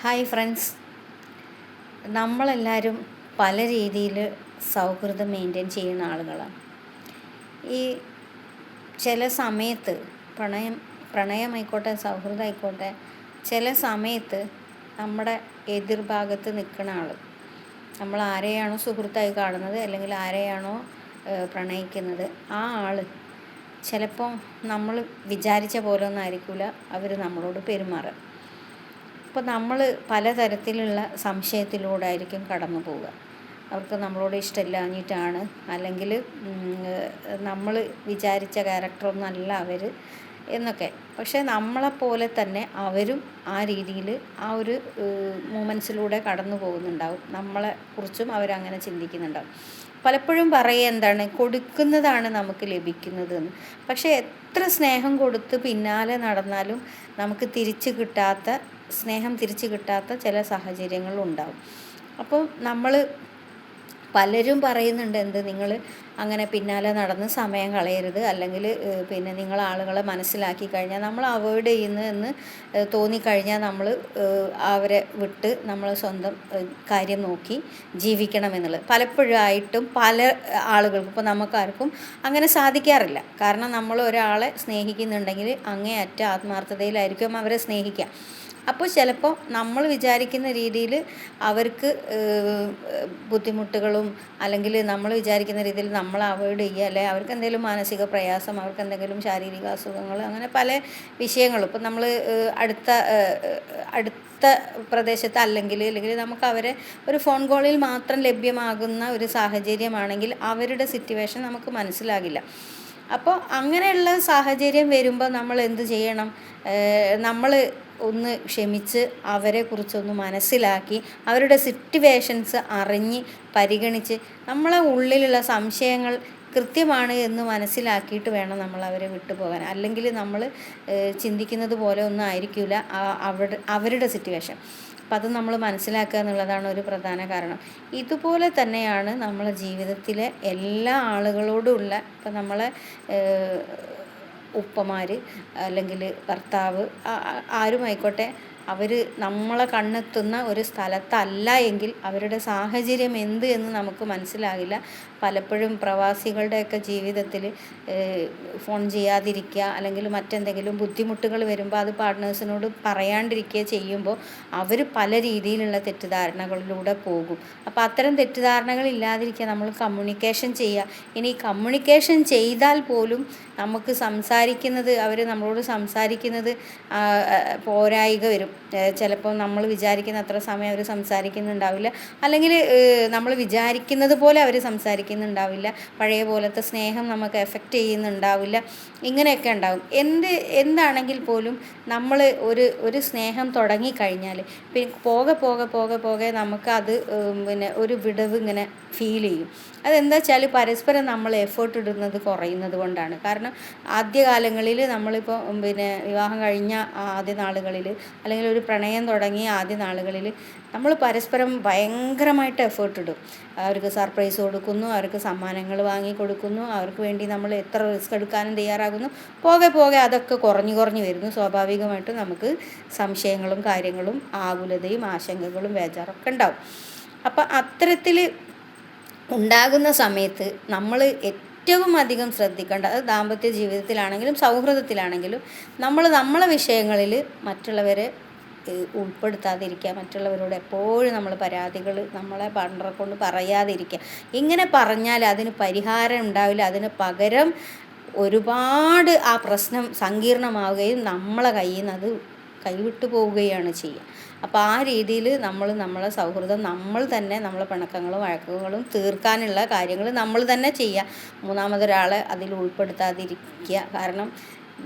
Hi friends, നമ്മളെല്ലാവരും പല രീതിയിൽ സൗഹൃദം മെയിൻറ്റെയിൻ ചെയ്യുന്ന ആളുകളാണ്. ഈ ചില സമയത്ത് പ്രണയമായിക്കോട്ടെ സൗഹൃദമായിക്കോട്ടെ, ചില സമയത്ത് നമ്മുടെ എതിർഭാഗത്ത് നിൽക്കുന്ന ആൾ, നമ്മൾ ആരെയാണോ സുഹൃത്തായി കാണുന്നത് അല്ലെങ്കിൽ ആരെയാണോ പ്രണയിക്കുന്നത്, ആ ആൾ ചിലപ്പോൾ നമ്മൾ വിചാരിച്ച പോലെ ഒന്നും ആയിരിക്കില്ല അവർ നമ്മളോട് പെരുമാറുക. അപ്പോൾ നമ്മൾ പലതരത്തിലുള്ള സംശയത്തിലൂടെ ആയിരിക്കും കടന്നു പോവുക. അവർക്ക് നമ്മളോട് ഇഷ്ടമില്ലാഞ്ഞിട്ടാണ്, അല്ലെങ്കിൽ നമ്മൾ വിചാരിച്ച ക്യാരക്ടറൊന്നും അല്ല അവർ എന്നൊക്കെ. പക്ഷേ നമ്മളെപ്പോലെ തന്നെ അവരും ആ രീതിയിൽ ആ ഒരു മൂമെൻറ്റ്സിലൂടെ കടന്നു പോകുന്നുണ്ടാവും. നമ്മളെക്കുറിച്ചും അവരങ്ങനെ ചിന്തിക്കുന്നുണ്ടാവും. പലപ്പോഴും പറയുക എന്താണ്, കൊടുക്കുന്നതാണ് നമുക്ക് ലഭിക്കുന്നത് എന്ന്. പക്ഷേ എത്ര സ്നേഹം കൊടുത്ത് പിന്നാലെ നടന്നാലും നമുക്ക് സ്നേഹം തിരിച്ച് കിട്ടാത്ത ചില സാഹചര്യങ്ങളുണ്ടാവും. അപ്പോൾ പലരും പറയുന്നുണ്ട്, നിങ്ങൾ അങ്ങനെ പിന്നാലെ നടന്ന് സമയം കളയരുത്, അല്ലെങ്കിൽ നിങ്ങൾ ആളുകളെ മനസ്സിലാക്കി കഴിഞ്ഞാൽ നമ്മൾ അവോയ്ഡ് ചെയ്യുന്നു എന്ന് തോന്നിക്കഴിഞ്ഞാൽ നമ്മൾ അവരെ വിട്ട് നമ്മൾ സ്വന്തം കാര്യം നോക്കി ജീവിക്കണമെന്നുള്ളത് പലപ്പോഴായിട്ടും പല ആളുകൾക്കും, ഇപ്പോൾ നമുക്കാർക്കും അങ്ങനെ സാധിക്കാറില്ല. കാരണം നമ്മൾ ഒരാളെ സ്നേഹിക്കുന്നുണ്ടെങ്കിൽ അങ്ങേയറ്റ ആത്മാർത്ഥതയിലായിരിക്കും അവരെ സ്നേഹിക്കുക. അപ്പോൾ ചിലപ്പോൾ നമ്മൾ വിചാരിക്കുന്ന രീതിയിൽ അവർക്ക് ബുദ്ധിമുട്ടുകളും, അല്ലെങ്കിൽ നമ്മൾ വിചാരിക്കുന്ന രീതിയിൽ നമ്മൾ അവോയ്ഡ് ചെയ്യുക, അല്ലെങ്കിൽ അവർക്ക് എന്തെങ്കിലും മാനസിക പ്രയാസം, അവർക്ക് എന്തെങ്കിലും ശാരീരിക അസുഖങ്ങൾ, അങ്ങനെ പല വിഷയങ്ങളും ഇപ്പോൾ നമ്മൾ അടുത്ത പ്രദേശത്ത് അല്ലെങ്കിൽ നമുക്ക് അവരെ ഒരു ഫോൺ കോളിൽ മാത്രം ലഭ്യമാകുന്ന ഒരു സാഹചര്യമാണെങ്കിൽ അവരുടെ സിറ്റുവേഷൻ നമുക്ക് മനസ്സിലാകില്ല. അപ്പോൾ അങ്ങനെയുള്ള സാഹചര്യം വരുമ്പോൾ നമ്മൾ എന്ത് ചെയ്യണം? നമ്മൾ ഒന്ന് ക്ഷമിച്ച് അവരെക്കുറിച്ചൊന്ന് മനസ്സിലാക്കി അവരുടെ സിറ്റുവേഷൻസ് അറിഞ്ഞ് പരിഗണിച്ച് നമ്മളെ ഉള്ളിലുള്ള സംശയങ്ങൾ കൃത്യമാണ് എന്ന് മനസ്സിലാക്കിയിട്ട് വേണം നമ്മൾ അവരെ വിട്ടുപോകാൻ. അല്ലെങ്കിൽ നമ്മൾ ചിന്തിക്കുന്നത് പോലെ ഒന്നും ആയിരിക്കില്ല അവരുടെ സിറ്റുവേഷൻ. അപ്പം അത് നമ്മൾ മനസ്സിലാക്കുക എന്നുള്ളതാണ് ഒരു പ്രധാന കാരണം. ഇതുപോലെ തന്നെയാണ് നമ്മളെ ജീവിതത്തിലെ എല്ലാ ആളുകളോടുമുള്ള, ഇപ്പം നമ്മളെ ഉപ്പമാർ അല്ലെങ്കിൽ ഭർത്താവ്, ആരുമായിക്കോട്ടെ, അവർ നമ്മളെ കണ്ണെത്തുന്ന ഒരു സ്ഥലത്തല്ല എങ്കിൽ അവരുടെ സാഹചര്യം എന്ത് എന്ന് നമുക്ക് മനസ്സിലാകില്ല. പലപ്പോഴും പ്രവാസികളുടെയൊക്കെ ജീവിതത്തിൽ ഫോൺ ചെയ്യാതിരിക്കുക, അല്ലെങ്കിൽ മറ്റെന്തെങ്കിലും ബുദ്ധിമുട്ടുകൾ വരുമ്പോൾ അത് പാർട്ട്നേഴ്സിനോട് പറയാണ്ടിരിക്കുക ചെയ്യുമ്പോൾ അവർ പല രീതിയിലുള്ള തെറ്റിദ്ധാരണകളിലൂടെ പോകും. അപ്പോൾ അത്തരം തെറ്റിദ്ധാരണകൾ ഇല്ലാതിരിക്കുക, നമ്മൾ കമ്മ്യൂണിക്കേഷൻ ചെയ്യുക. ഇനി കമ്മ്യൂണിക്കേഷൻ ചെയ്താൽ പോലും നമുക്ക് അവർ നമ്മളോട് സംസാരിക്കുന്നത് പോരായിക വരും. ചിലപ്പോൾ നമ്മൾ വിചാരിക്കുന്ന അത്ര സമയം അവർ സംസാരിക്കുന്നുണ്ടാവില്ല, അല്ലെങ്കിൽ നമ്മൾ വിചാരിക്കുന്നത് പോലെ അവർ സംസാരിക്കുന്നുണ്ടാവില്ല, പഴയ പോലത്തെ സ്നേഹം നമുക്ക് എഫക്റ്റ് ചെയ്യുന്നുണ്ടാവില്ല. ഇങ്ങനെയൊക്കെ ഉണ്ടാവും. എന്താണെങ്കിൽ പോലും നമ്മൾ ഒരു സ്നേഹം തുടങ്ങിക്കഴിഞ്ഞാൽ പോകെ നമുക്കത് ഒരു വിടവ് ഇങ്ങനെ ഫീൽ ചെയ്യും. അതെന്താ വെച്ചാൽ പരസ്പരം നമ്മൾ എഫേർട്ട് ഇടുന്നത് കുറയുന്നത് കൊണ്ടാണ്. കാരണം ആദ്യകാലങ്ങളിൽ നമ്മളിപ്പോൾ വിവാഹം കഴിഞ്ഞ ആദ്യ നാളുകളിൽ, അല്ലെങ്കിൽ ഒരു പ്രണയം തുടങ്ങിയ ആദ്യ നാളുകളിൽ നമ്മൾ പരസ്പരം ഭയങ്കരമായിട്ട് എഫേർട്ട് ഇടും. അവർക്ക് സർപ്രൈസ് കൊടുക്കുന്നു, അവർക്ക് സമ്മാനങ്ങൾ വാങ്ങി കൊടുക്കുന്നു, അവർക്ക് വേണ്ടി നമ്മൾ എത്ര റിസ്ക് എടുക്കാനും തയ്യാറാകുന്നു. പോകെ അതൊക്കെ കുറഞ്ഞു വരുന്നു. സ്വാഭാവികമായിട്ടും നമുക്ക് സംശയങ്ങളും കാര്യങ്ങളും ആകുലതയും ആശങ്കകളും ബേജാറൊക്കെ ഉണ്ടാവും. അപ്പം അത്തരത്തിൽ ഉണ്ടാകുന്ന സമയത്ത് നമ്മൾ ഏറ്റവും അധികം ശ്രദ്ധിക്കേണ്ട, അത് ദാമ്പത്യ ജീവിതത്തിലാണെങ്കിലും സൗഹൃദത്തിലാണെങ്കിലും, നമ്മളെ വിഷയങ്ങളിൽ മറ്റുള്ളവരെ ഉൾപ്പെടുത്താതിരിക്കുക. മറ്റുള്ളവരോട് എപ്പോഴും നമ്മൾ പരാതികൾ നമ്മളെ പാർട്ണറെ കൊണ്ട് പറയാതിരിക്കുക. ഇങ്ങനെ പറഞ്ഞാൽ അതിന് പരിഹാരം ഉണ്ടാവില്ല. അതിന് പകരം ഒരുപാട് ആ പ്രശ്നം സങ്കീർണമാവുകയും നമ്മളെ കയ്യിൽ നിന്ന് അത് കൈവിട്ടു പോവുകയാണ് ചെയ്യുക. അപ്പോൾ ആ രീതിയിൽ നമ്മളെ സൗഹൃദം നമ്മൾ തന്നെ, നമ്മളെ പിണക്കങ്ങളും വഴക്കുകളും തീർക്കാനുള്ള കാര്യങ്ങൾ നമ്മൾ തന്നെ ചെയ്യുക. മൂന്നാമതൊരാളെ അതിൽ ഉൾപ്പെടുത്താതിരിക്കുക. കാരണം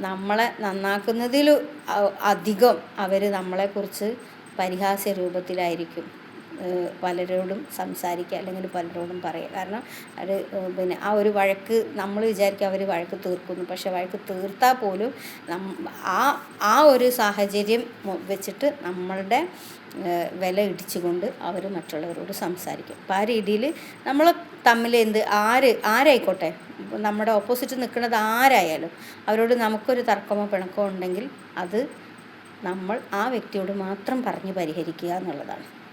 നമ്മളെ നന്നാക്കുന്നതിൽ അധികം അവർ നമ്മളെക്കുറിച്ച് പരിഹാസ്യ രൂപത്തിലായിരിക്കും പലരോടും സംസാരിക്കുക, അല്ലെങ്കിൽ പലരോടും പറയുക. കാരണം അത് ആ ഒരു വഴക്ക് നമ്മൾ വിചാരിക്കുക അവർ വഴക്ക് തീർക്കുന്നു, പക്ഷെ വഴക്ക് തീർത്താൽ പോലും ആ ഒരു സാഹചര്യം വെച്ചിട്ട് നമ്മളുടെ വില ഇടിച്ചുകൊണ്ട് അവർ മറ്റുള്ളവരോട് സംസാരിക്കും. അപ്പോൾ ആ രീതിയിൽ നമ്മൾ തമ്മിൽ ആരായിക്കോട്ടെ, നമ്മുടെ ഓപ്പോസിറ്റ് നിൽക്കുന്നത് ആരായാലും അവരോട് നമുക്കൊരു തർക്കമോ പിണക്കമോ ഉണ്ടെങ്കിൽ അത് നമ്മൾ ആ വ്യക്തിയോട് മാത്രം പറഞ്ഞ് പരിഹരിക്കുക എന്നുള്ളതാണ്.